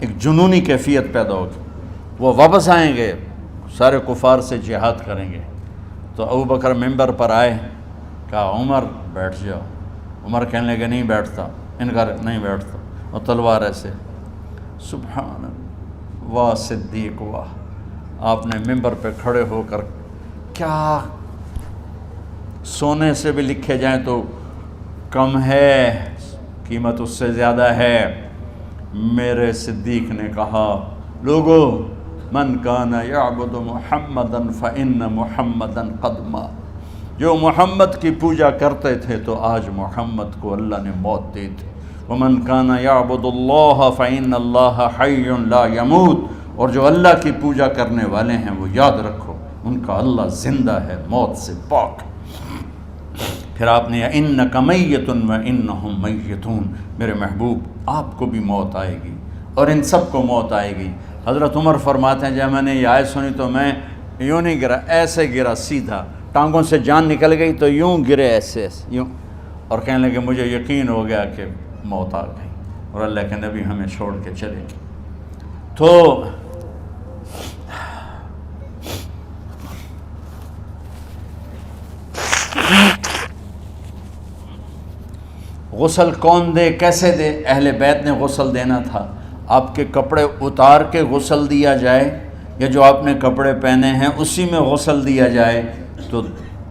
ایک جنونی کیفیت پیدا ہوگی، وہ واپس آئیں گے، سارے کفار سے جہاد کریں گے۔ تو ابو بکر ممبر پر آئے، کہا عمر بیٹھ جاؤ۔ عمر کہنے لگے نہیں بیٹھتا، انکار نہیں بیٹھتا، اور تلوار ایسے۔ سبحان اللہ، واہ صدیق واہ! آپ نے ممبر پہ کھڑے ہو کر، کیا سونے سے بھی لکھے جائیں تو کم ہے، قیمت اس سے زیادہ ہے۔ میرے صدیق نے کہا لوگو من کان یعبد محمدا فإن محمدا قد مات، جو محمد کی پوجا کرتے تھے تو آج محمد کو اللہ نے موت دی تھی۔ ومن کان یعبد اللہ فإن اللہ حی لا یموت، اور جو اللہ کی پوجا کرنے والے ہیں وہ یاد رکھو ان کا اللہ زندہ ہے، موت سے پاک۔ پھر آپ نے اِنَّکَ مَیَّتٌ وَإِنَّهُمْ مَیَّتُونَ، میرے محبوب آپ کو بھی موت آئے گی اور ان سب کو موت آئے گی۔ حضرت عمر فرماتے ہیں جب میں نے یہ آیت سنی تو میں یوں نہیں گرا، ایسے گرا سیدھا، ٹانگوں سے جان نکل گئی تو یوں گرے ایسے یوں، اور کہنے لگے مجھے یقین ہو گیا کہ موت آ گئی اور اللہ کے نبی ہمیں چھوڑ کے چلے گئے۔ تو غسل کون دے، کیسے دے؟ اہل بیت نے غسل دینا تھا۔ آپ کے کپڑے اتار کے غسل دیا جائے یا جو آپ نے کپڑے پہنے ہیں اسی میں غسل دیا جائے تو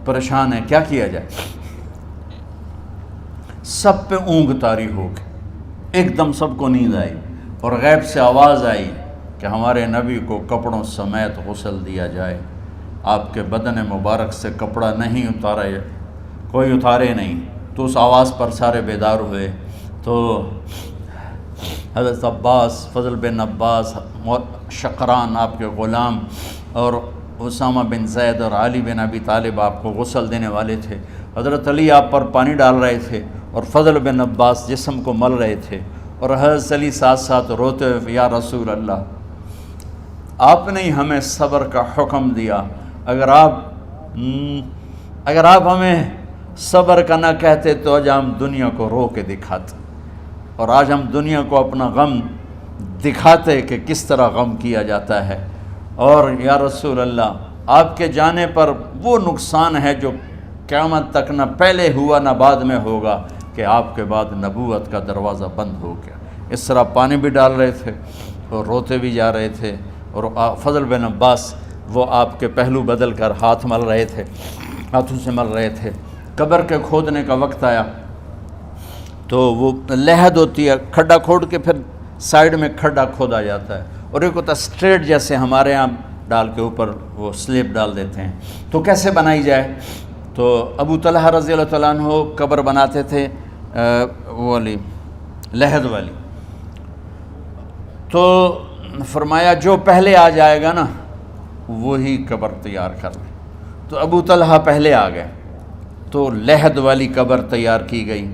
پریشان ہے، کیا کیا جائے؟ سب پہ اونگ طاری ہو گئی، ایک دم سب کو نیند آئی اور غیب سے آواز آئی کہ ہمارے نبی کو کپڑوں سمیت غسل دیا جائے۔ آپ کے بدن مبارک سے کپڑا نہیں اتارا، کوئی اتارے نہیں۔ تو اس آواز پر سارے بیدار ہوئے۔ تو حضرت عباس، فضل بن عباس، شقران آپ کے غلام، اور اسامہ بن زید اور علی بن ابی طالب آپ کو غسل دینے والے تھے۔ حضرت علی آپ پر پانی ڈال رہے تھے اور فضل بن عباس جسم کو مل رہے تھے، اور حضرت علی ساتھ ساتھ روتے ہوئے یا رسول اللہ آپ نے ہی ہمیں صبر کا حکم دیا، اگر آپ ہمیں صبر کا نہ کہتے تو آج ہم دنیا کو رو کے دکھاتے، اور آج ہم دنیا کو اپنا غم دکھاتے کہ کس طرح غم کیا جاتا ہے۔ اور یا رسول اللہ آپ کے جانے پر وہ نقصان ہے جو قیامت تک نہ پہلے ہوا نہ بعد میں ہوگا، کہ آپ کے بعد نبوت کا دروازہ بند ہو گیا۔ اس طرح پانی بھی ڈال رہے تھے اور روتے بھی جا رہے تھے، اور فضل بن عباس وہ آپ کے پہلو بدل کر ہاتھ مل رہے تھے، ہاتھوں سے مل رہے تھے۔ قبر کے کھودنے کا وقت آیا تو وہ لحد ہوتی ہے، کھڈا کھود کے پھر سائیڈ میں کھڈا کھودا جاتا ہے، اور ایک ہوتا اسٹریٹ جیسے ہمارے ہاں ڈال کے اوپر وہ سلیب ڈال دیتے ہیں۔ تو کیسے بنائی جائے؟ تو ابو طلحہ رضی اللہ تعالیٰ عنہ قبر بناتے تھے وہ والی لحد والی، تو فرمایا جو پہلے آ جائے گا نا وہی قبر تیار کر لے۔ تو ابو طلحہ پہلے آ گئے تو لحد والی قبر تیار کی گئی،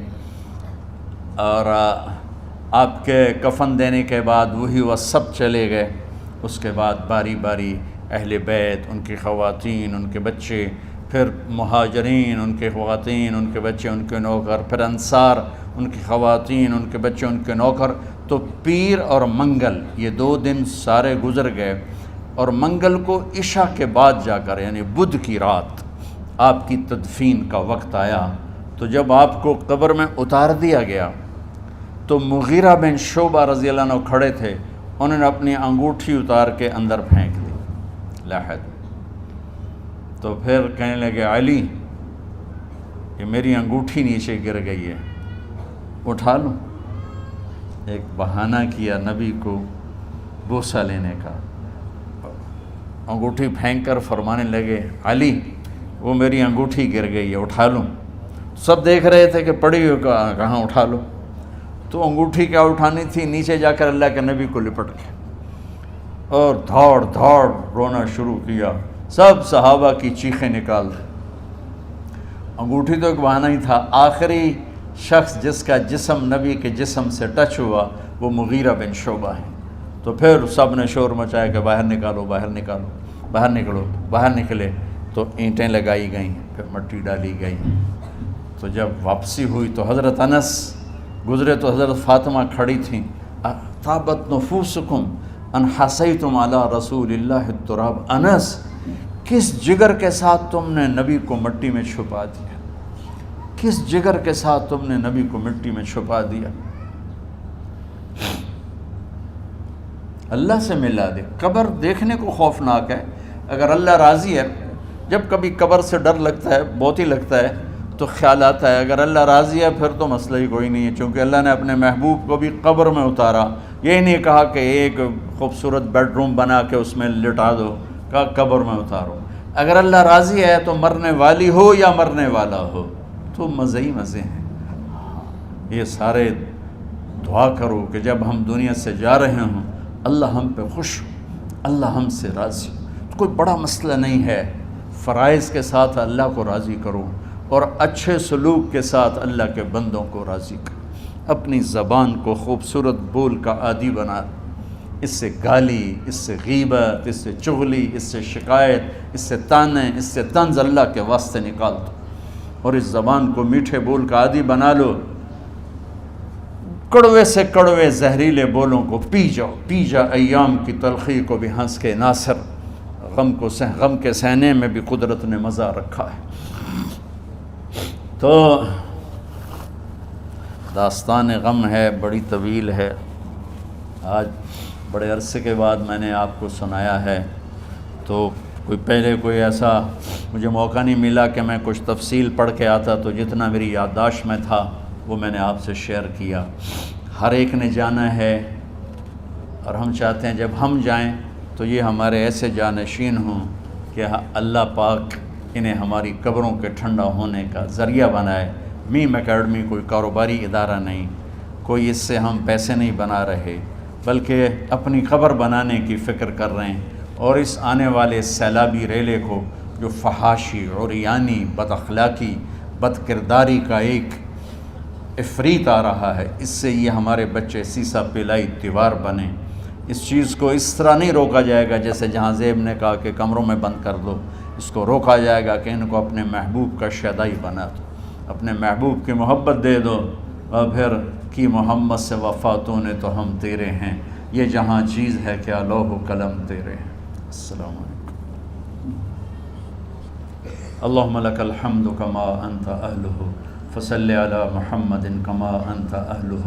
اور آپ کے کفن دینے کے بعد وہی وہ سب چلے گئے۔ اس کے بعد باری باری اہل بیت، ان کی خواتین، ان کے بچے، پھر مہاجرین، ان کے خواتین، ان کے بچے، ان کے نوکر، پھر انصار، ان کی خواتین، ان کے بچے، ان کے نوکر۔ تو پیر اور منگل یہ 2 دن سارے گزر گئے، اور منگل کو عشاء کے بعد جا کر یعنی بدھ کی رات آپ کی تدفین کا وقت آیا۔ تو جب آپ کو قبر میں اتار دیا گیا تو مغیرہ بن شعبہ رضی اللہ عنہ کھڑے تھے، انہوں نے اپنی انگوٹھی اتار کے اندر پھینک دی لحد۔ تو پھر کہنے لگے علی کہ میری انگوٹھی نیچے گر گئی ہے، اٹھا لوں۔ ایک بہانہ کیا نبی کو بوسہ لینے کا، انگوٹھی پھینک کر فرمانے لگے علی وہ میری انگوٹھی گر گئی ہے، اٹھا لوں۔ سب دیکھ رہے تھے کہ پڑی ہوئی کہاں اٹھا لو۔ تو انگوٹھی کیا اٹھانی تھی، نیچے جا کر اللہ کے نبی کو لپٹ کے اور دھاڑ دھاڑ رونا شروع کیا۔ سب صحابہ کی چیخیں نکال دی۔ انگوٹھی تو ایک بہانہ ہی تھا، آخری شخص جس کا جسم نبی کے جسم سے ٹچ ہوا وہ مغیرہ بن شعبہ ہے۔ تو پھر سب نے شور مچایا کہ باہر نکالو، باہر نکالو، باہر نکلو۔ باہر نکلے تو اینٹیں لگائی گئیں، پھر مٹی ڈالی گئی۔ تو جب واپسی ہوئی تو حضرت انس گزرے تو حضرت فاطمہ کھڑی تھیں، طابت نفوسکم ان حسیتم علی رسول اللہ التراب۔ انس کس جگر کے ساتھ تم نے نبی کو مٹی میں چھپا دیا؟ کس جگر کے ساتھ تم نے نبی کو مٹی میں چھپا دیا؟ اللہ سے ملا دے۔ قبر دیکھنے کو خوفناک ہے، اگر اللہ راضی ہے، جب کبھی قبر سے ڈر لگتا ہے، بہت ہی لگتا ہے، تو خیال آتا ہے اگر اللہ راضی ہے پھر تو مسئلہ ہی کوئی نہیں ہے، چونکہ اللہ نے اپنے محبوب کو بھی قبر میں اتارا۔ یہ نہیں کہا کہ ایک خوبصورت بیڈ روم بنا کے اس میں لٹا دو، کہا قبر میں اتارو۔ اگر اللہ راضی ہے تو مرنے والی ہو یا مرنے والا ہو تو مزے ہی مزے ہیں۔ یہ سارے دعا کرو کہ جب ہم دنیا سے جا رہے ہوں اللہ ہم پہ خوش ہو، اللہ ہم سے راضی ہو۔ کوئی بڑا مسئلہ نہیں ہے، فرائض کے ساتھ اللہ کو راضی کرو اور اچھے سلوک کے ساتھ اللہ کے بندوں کو راضی کرو۔ اپنی زبان کو خوبصورت بول کا عادی بنا، اس سے گالی، اس سے غیبت، اس سے چغلی، اس سے شکایت، اس سے تانے، اس سے طنز اللہ کے واسطے نکال دو اور اس زبان کو میٹھے بول کا عادی بنا لو۔ کڑوے سے کڑوے زہریلے بولوں کو پی جاؤ، پی جا ایام کی تلخی کو بھی ہنس کے ناصر، غم کے سہنے میں بھی قدرت نے مزہ رکھا ہے۔ تو داستان غم ہے، بڑی طویل ہے، آج بڑے عرصے کے بعد میں نے آپ کو سنایا ہے، تو پہلے کوئی ایسا مجھے موقع نہیں ملا کہ میں کچھ تفصیل پڑھ کے آتا، تو جتنا میری یادداشت میں تھا وہ میں نے آپ سے شیئر کیا۔ ہر ایک نے جانا ہے اور ہم چاہتے ہیں جب ہم جائیں تو یہ ہمارے ایسے جانشین ہوں کہ اللہ پاک انہیں ہماری قبروں کے ٹھنڈا ہونے کا ذریعہ بنائے۔ میم اکیڈمی کوئی کاروباری ادارہ نہیں، کوئی اس سے ہم پیسے نہیں بنا رہے، بلکہ اپنی قبر بنانے کی فکر کر رہے ہیں، اور اس آنے والے سیلابی ریلے کو جو فحاشی، عریانی، بد اخلاقی، بد کرداری کا ایک افریت آ رہا ہے، اس سے یہ ہمارے بچے سیسا پلائی دیوار بنیں۔ اس چیز کو اس طرح نہیں روکا جائے گا جیسے جہاں زیب نے کہا کہ کمروں میں بند کر دو، اس کو روکا جائے گا کہ ان کو اپنے محبوب کا شیدائی بنا دو، اپنے محبوب کی محبت دے دو، اور پھر کی محمد سے وفاتوں نے تو ہم تیرے ہیں، یہ جہاں چیز ہے کیا لوح و قلم تیرے ہیں۔ السلام علیکم۔ اللہم لک الحمد کما انت اہلہ فصل علی محمد کما انت اہلہ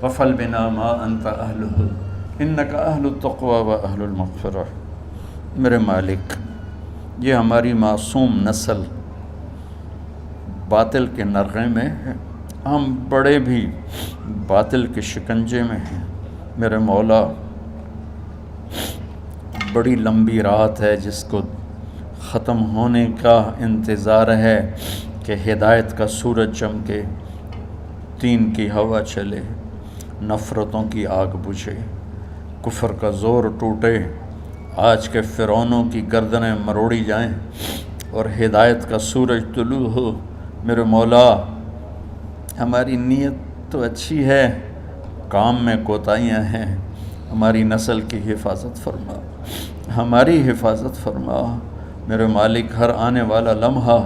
وفعل بنا ما انت اہلہ انک اہل التقوی و اہل المغفرہ۔ میرے مالک، یہ ہماری معصوم نسل باطل کے نرغے میں ہے، ہم بڑے بھی باطل کے شکنجے میں ہیں۔ میرے مولا، بڑی لمبی رات ہے جس کو ختم ہونے کا انتظار ہے کہ ہدایت کا سورج چمکے، دین کی ہوا چلے، نفرتوں کی آگ بجھے، کفر کا زور ٹوٹے، آج کے فرعونوں کی گردنیں مروڑی جائیں اور ہدایت کا سورج طلوع ہو۔ میرے مولا، ہماری نیت تو اچھی ہے، کام میں کوتاہیاں ہیں، ہماری نسل کی حفاظت فرما، ہماری حفاظت فرما۔ میرے مالک، ہر آنے والا لمحہ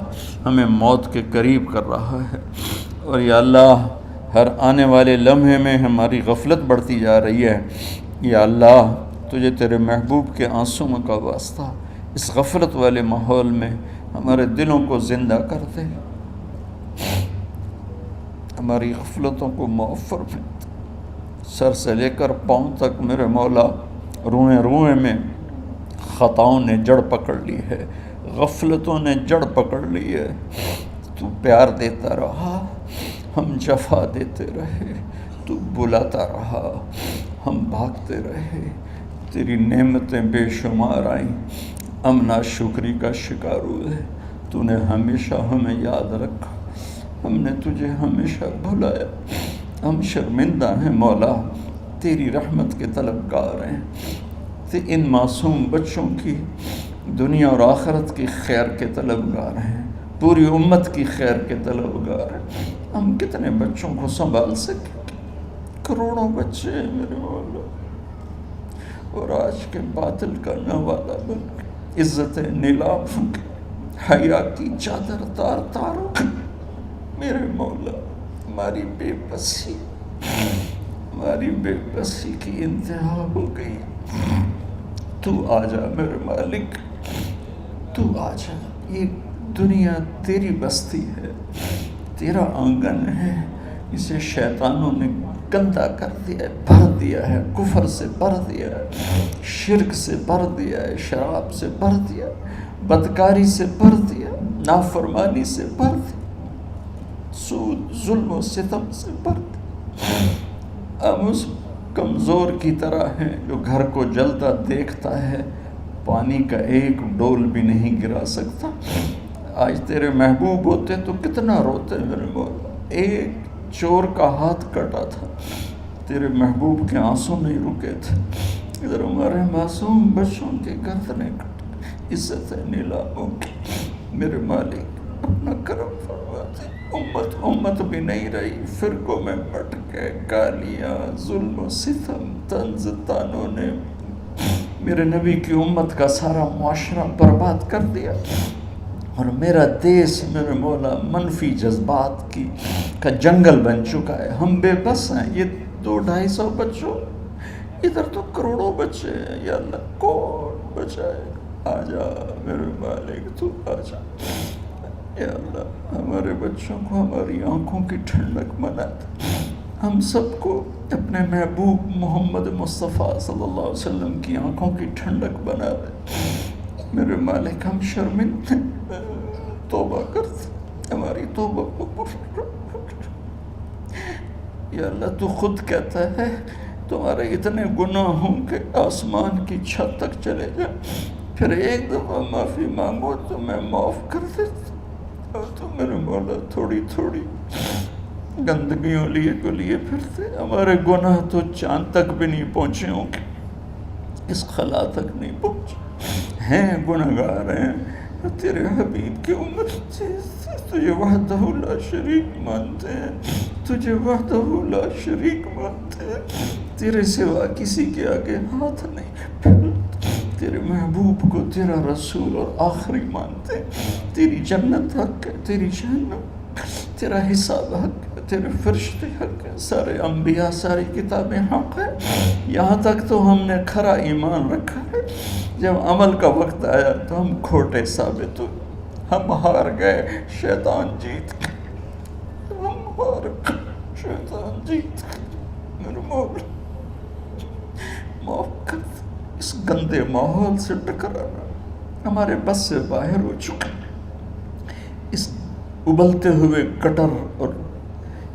ہمیں موت کے قریب کر رہا ہے، اور یا اللہ ہر آنے والے لمحے میں ہماری غفلت بڑھتی جا رہی ہے۔ یا اللہ، تجھے تیرے محبوب کے آنسوں کا واسطہ اس غفلت والے ماحول میں ہمارے دلوں کو زندہ کر دے، ہماری غفلتوں کو معاف فرما۔ سر سے لے کر پاؤں تک میرے مولا، روئیں روئیں میں خطاؤں نے جڑ پکڑ لی ہے، غفلتوں نے جڑ پکڑ لی ہے۔ تو پیار دیتا رہا، ہم جفا دیتے رہے، تو بلاتا رہا، ہم بھاگتے رہے، تیری نعمتیں بے شمار آئیں، ہم ناشکری کا شکار ہوئے، تو نے ہمیشہ ہمیں یاد رکھا، ہم نے تجھے ہمیشہ بھلایا، ہم شرمندہ ہیں مولا، تیری رحمت کے طلبگار ہیں، ان معصوم بچوں کی دنیا اور آخرت کی خیر کے طلبگار ہیں، پوری امت کی خیر کے طلبگار ہیں۔ ہم کتنے بچوں کو سنبھال سکیں؟ کروڑوں بچے ہیں میرے مولا، اور آج کے باطل کا نوالا بن کے عزت نیلام ہو کے حیا کی چادر تار تار ہو کے میرے مولا، ہماری بے بسی کی انتہا ہو گئی۔ تو آ جا میرے مالک، تو آ جا، یہ دنیا تیری بستی ہے، تیرا آنگن ہے، اسے شیطانوں نے گندا کر دیا ہے، بھر دیا ہے، کفر سے بھر دیا ہے، شرک سے بھر دیا ہے، شراب سے بھر دیا ہے، بدکاری سے بھر دیا، نافرمانی سے بھر دیا، سود ظلم و ستم سے بھر دیا۔ ہم اس کمزور کی طرح ہیں جو گھر کو جلتا دیکھتا ہے، پانی کا ایک ڈول بھی نہیں گرا سکتا۔ آج تیرے محبوب ہوتے تو کتنا روتے میرے مولا، ایک چور کا ہاتھ کٹا تھا، تیرے محبوب کے آنسو نہیں رکے تھے، ادھر ہمارے معصوم بچوں کی گردنیں کٹ، عزت نیلاموں کی، میرے مالک اپنا کرم فرماتے۔ امت بھی نہیں رہی، فرقوں میں بٹ گئے، گالیاں، ظلم و ستم، طنز تانوں نے میرے نبی کی امت کا سارا معاشرہ برباد کر دیا، اور میرا دیس میرے مولا منفی جذبات کا جنگل بن چکا ہے۔ ہم بے بس ہیں، یہ 200-250 بچوں، ادھر تو کروڑوں بچے ہیں، یا اللہ کون بچائے؟ آ جا میرے مالک، تو آ جا یا اللہ، ہمارے بچوں کو ہماری آنکھوں کی ٹھنڈک بنا دے، ہم سب کو اپنے محبوب محمد مصطفیٰ صلی اللہ علیہ وسلم کی آنکھوں کی ٹھنڈک بنا دے میرے مالک۔ ہم شرمندہ، توبہ کرتے، ہماری توبہ قبول۔ یا اللہ تو خود کہتا ہے تمہارے اتنے گناہ ہوں کہ آسمان کی چھت تک چلے جائیں، پھر ایک دفعہ معافی مانگو تو میں معاف کر دیتا، اور تو میرے مولا تھوڑی تھوڑی گندگیوں لیے پھرتے، ہمارے گناہ تو چاند تک بھی نہیں پہنچے ہوں گے، اس خلا تک نہیں پہنچے ہیں، گناہگار ہیں، تیرے حبیب کی امت تجھے وحدہ لا شریک مانتے ہیں، تجھے وحدہ لا شریک مانتے ہیں، تیرے سوا کسی کے آگے ہاتھ نہیں پھیلتے، تیرے محبوب کو تیرا رسول اور آخری مانتے ہیں، تیری جنت حق ہے، تیری جہنم، تیرا حساب حق ہے، تیرے فرشتے حق ہے، سارے انبیاء ساری کتابیں حق ہے، یہاں تک تو ہم نے کھرا ایمان رکھا ہے، جب عمل کا وقت آیا تو ہم کھوٹے ثابت ہوئے، ہم ہار گئے، شیطان جیت گئے، ہم ہار گئے، شیطان جیت گئے، میرے مولا معاف کر دے، اس گندے ماحول سے ٹکرانا ہمارے بس سے باہر ہو چکا، اس ابلتے ہوئے گٹر اور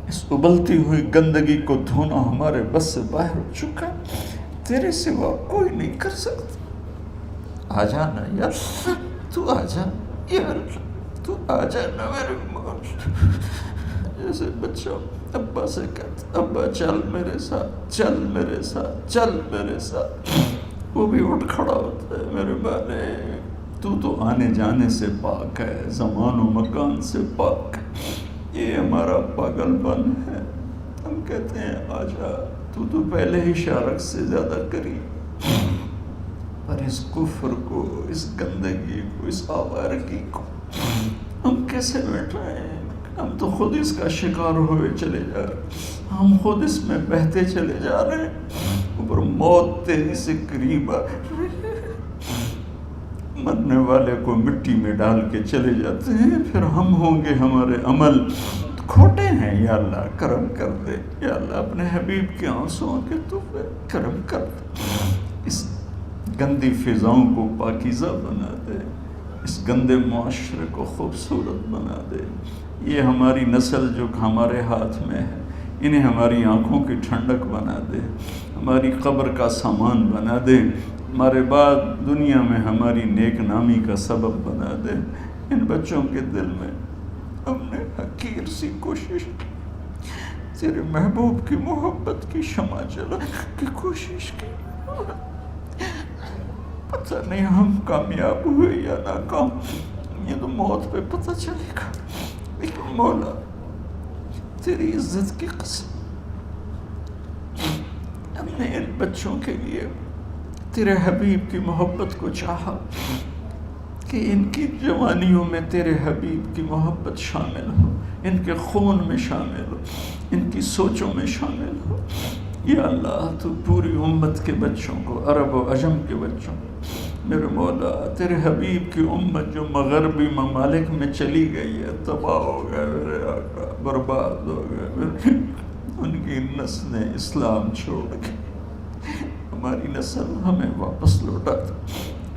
اس ابلتی ہوئی گندگی کو دھونا ہمارے بس سے باہر ہو چکا، تیرے سوا کوئی نہیں کر سکتا، آ جانا یا تو آ جا، یا تو آ جانا میرے مولا۔ جیسے بچہ ابا سے کہتا ابا چل میرے ساتھ، چل میرے ساتھ، چل میرے ساتھ، وہ بھی اٹھ کھڑا ہوتا ہے، میرے بانے تو آنے جانے سے پاک ہے، زمان و مکان سے پاک ہے، یہ ہمارا پاگل پن ہے، ہم کہتے ہیں آ جا، تو پہلے ہی شارک سے زیادہ قریب، پر اس کفر کو، اس گندگی کو، اس آوارگی کو ہم کیسے بیٹھ رہے ہیں؟ ہم تو خود اس کا شکار ہوئے چلے جا رہے ہیں، ہم خود اس میں بہتے چلے جا رہے ہیں، اوپر موت تیری سے قریب آ رہی ہے، مرنے والے کو مٹی میں ڈال کے چلے جاتے ہیں، پھر ہم ہوں گے ہمارے عمل کھوٹے ہیں، یا اللہ کرم کر دے، یا اللہ اپنے حبیب کے آنسوؤں کے تو کرم کر دے، اس گندی فضاؤں کو پاکیزہ بنا دے، اس گندے معاشرے کو خوبصورت بنا دے، یہ ہماری نسل جو ہمارے ہاتھ میں ہے انہیں ہماری آنکھوں کی ٹھنڈک بنا دے، ہماری قبر کا سامان بنا دے، ہمارے بعد دنیا میں ہماری نیک نامی کا سبب بنا دے۔ ان بچوں کے دل میں ہم نے حقیر سی کوشش کی، تیرے محبوب کی محبت کی شمع جلا کی کوشش کی، پتہ نہیں ہم کامیاب ہوئے یا ناکام، یہ تو موت پہ پتہ چلے گا، لیکن مولا تیری عزت کی قسم ہم نے ان بچوں کے لیے تیرے حبیب کی محبت کو چاہا کہ ان کی جوانیوں میں تیرے حبیب کی محبت شامل ہو، ان کے خون میں شامل ہو، ان کی سوچوں میں شامل ہو۔ یا اللہ تو پوری امت کے بچوں کو، عرب و عجم کے بچوں کو، میرے مولا تیرے حبیب کی امت جو مغربی ممالک میں چلی گئی ہے، تباہ ہو گئے میرے آقا، برباد ہو گئے، ان کی نسلیں اسلام چھوڑ کے، ہماری نسل ہمیں واپس لوٹا،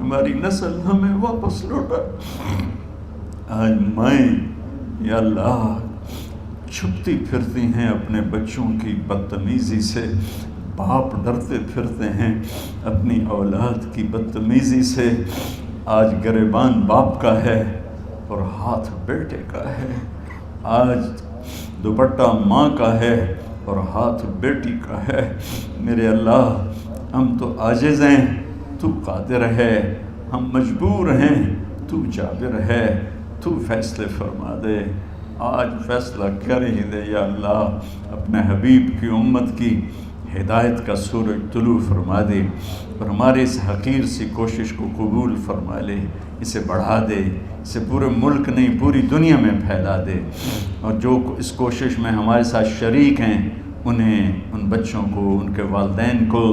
ہماری نسل ہمیں واپس لوٹا۔ آج میں یا اللہ چھپتی پھرتی ہیں اپنے بچوں کی بدتمیزی سے، باپ ڈرتے پھرتے ہیں اپنی اولاد کی بدتمیزی سے۔ آج گریبان باپ کا ہے اور ہاتھ بیٹے کا ہے، آج دوپٹہ ماں کا ہے اور ہاتھ بیٹی کا ہے۔ میرے اللہ ہم تو عاجز ہیں، تو قادر ہے، ہم مجبور ہیں، تو جابر ہے، تو فیصلے فرما دے۔ آج فیصلہ کر ہی دے یا اللہ، اپنے حبیب کی امت کی ہدایت کا سورج طلوع فرما دے اور ہمارے اس حقیر سی کوشش کو قبول فرما لے، اسے بڑھا دے، اسے پورے ملک نہیں پوری دنیا میں پھیلا دے، اور جو اس کوشش میں ہمارے ساتھ شریک ہیں انہیں، ان بچوں کو، ان کے والدین کو،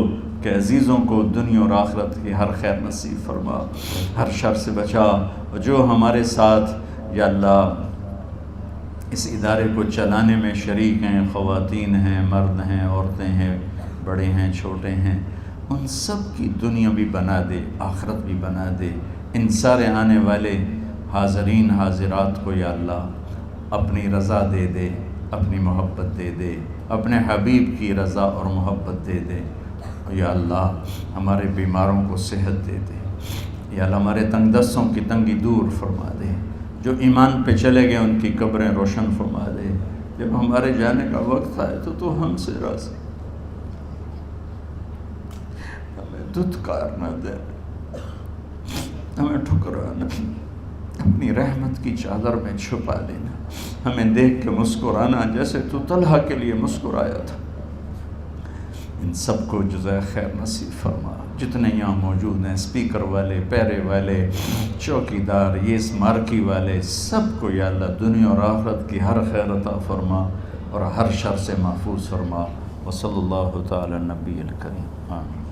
کہ عزیزوں کو دنیا اور آخرت کی ہر خیر نصیب فرما، ہر شر سے بچا۔ اور جو ہمارے ساتھ یا اللہ اس ادارے کو چلانے میں شریک ہیں، خواتین ہیں، مرد ہیں، عورتیں ہیں، بڑے ہیں، چھوٹے ہیں، ان سب کی دنیا بھی بنا دے، آخرت بھی بنا دے۔ ان سارے آنے والے حاضرین حاضرات کو یا اللہ اپنی رضا دے دے، اپنی محبت دے دے، اپنے حبیب کی رضا اور محبت دے دے۔ یا اللہ ہمارے بیماروں کو صحت دے دے، یا اللہ ہمارے تنگ دستوں کی تنگی دور فرما دے، جو ایمان پہ چلے گئے ان کی قبریں روشن فرما دے۔ جب ہمارے جانے کا وقت آئے تو ہم سے راضی، ہمیں دھتکار نہ دے، ہمیں ٹھکرانا، اپنی رحمت کی چادر میں چھپا لینا، ہمیں دیکھ کے مسکرانا جیسے تو طلحہ کے لیے مسکرایا تھا۔ ان سب کو جزائے خیر نصیب فرما۔ جتنے یہاں موجود ہیں، اسپیکر والے، پیرے والے، چوکیدار، یہ اس مارکی والے، سب کو یا اللہ دنیا اور آخرت کی ہر خیر عطا فرما اور ہر شر سے محفوظ فرما۔ وصلی اللہ تعالی نبی الکریم، آمین۔